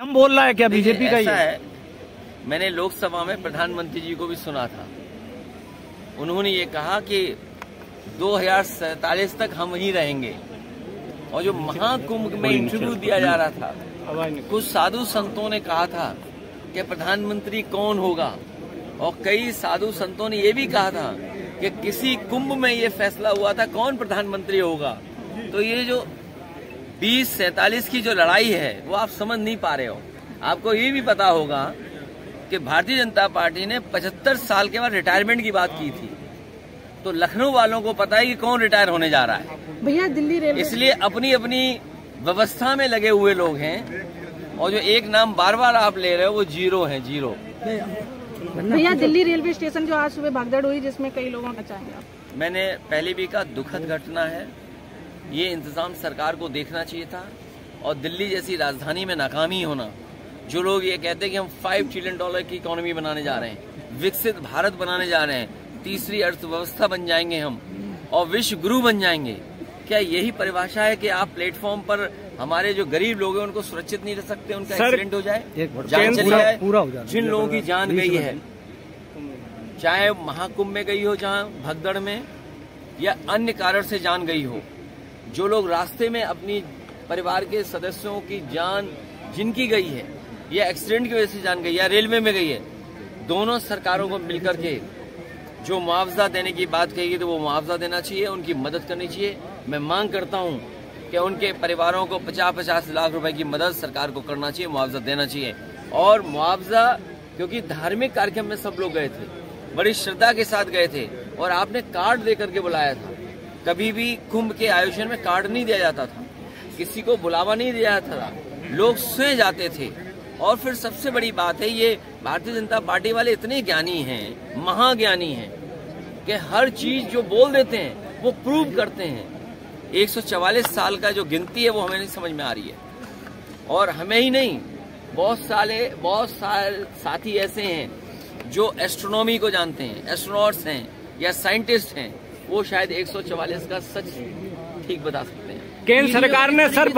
हम बोल रहा है क्या बीजेपी का? ऐसा है, मैंने लोकसभा में प्रधानमंत्री जी को भी सुना था। उन्होंने ये कहा कि 2047 तक हम ही रहेंगे। और जो महाकुंभ में इंटरव्यू दिया जा रहा था, कुछ साधु संतों ने कहा था कि प्रधानमंत्री कौन होगा, और कई साधु संतों ने ये भी कहा था कि किसी कुंभ में ये फैसला हुआ था कौन प्रधानमंत्री होगा। तो ये जो 2047 की जो लड़ाई है वो आप समझ नहीं पा रहे हो। आपको ये भी पता होगा कि भारतीय जनता पार्टी ने 75 साल के बाद रिटायरमेंट की बात की थी, तो लखनऊ वालों को पता है कि कौन रिटायर होने जा रहा है भैया दिल्ली रेलवे। इसलिए अपनी अपनी व्यवस्था में लगे हुए लोग हैं, और जो एक नाम बार बार आप ले रहे हो वो जीरो है, जीरो। भैया दिल्ली रेलवे स्टेशन जो आज सुबह भगदड़ हुई जिसमें कई लोगों का चाहेंगे आप? मैंने पहले भी कहा, दुखद घटना है। ये इंतजाम सरकार को देखना चाहिए था। और दिल्ली जैसी राजधानी में नाकामी होना, जो लोग ये कहते हैं कि हम $5 ट्रिलियन की इकोनॉमी बनाने जा रहे हैं, विकसित भारत बनाने जा रहे हैं, तीसरी अर्थव्यवस्था बन जाएंगे हम और विश्व गुरु बन जाएंगे, क्या यही परिभाषा है कि आप प्लेटफॉर्म पर हमारे जो गरीब लोग हैं उनको सुरक्षित नहीं रह सकते, उनका एक्सीडेंट हो जाए, जान चली जाए? जिन लोगों की जान गई है, चाहे महाकुंभ में गई हो, जहां भगदड़ में, या अन्य कारण से जान गई हो, जो लोग रास्ते में अपनी परिवार के सदस्यों की जान जिनकी गई है, या एक्सीडेंट की वजह से जान गई, या रेलवे में गई है, दोनों सरकारों को मिलकर के जो मुआवजा देने की बात कही गई तो वो मुआवजा देना चाहिए, उनकी मदद करनी चाहिए। मैं मांग करता हूं कि उनके परिवारों को 50-50 लाख रुपए की मदद सरकार को करना चाहिए, मुआवजा देना चाहिए। और मुआवजा, क्योंकि धार्मिक कार्यक्रम में सब लोग गए थे, बड़ी श्रद्धा के साथ गए थे, और आपने कार्ड दे करके बुलाया था। कभी भी कुंभ के आयोजन में कार्ड नहीं दिया जाता था, किसी को बुलावा नहीं दिया जाता था, लोग स्वयं जाते थे। और फिर सबसे बड़ी बात है, ये भारतीय जनता पार्टी वाले इतने ज्ञानी हैं, महाज्ञानी हैं, कि हर चीज जो बोल देते हैं वो प्रूव करते हैं। 144 साल का जो गिनती है वो हमें नहीं समझ में आ रही है। और हमें ही नहीं, बहुत सारे साथी ऐसे हैं जो एस्ट्रोनॉमी को जानते हैं, एस्ट्रोनॉट्स हैं या साइंटिस्ट हैं, वो शायद 144 का सच ठीक बता सकते हैं। केंद्र सरकार ने सर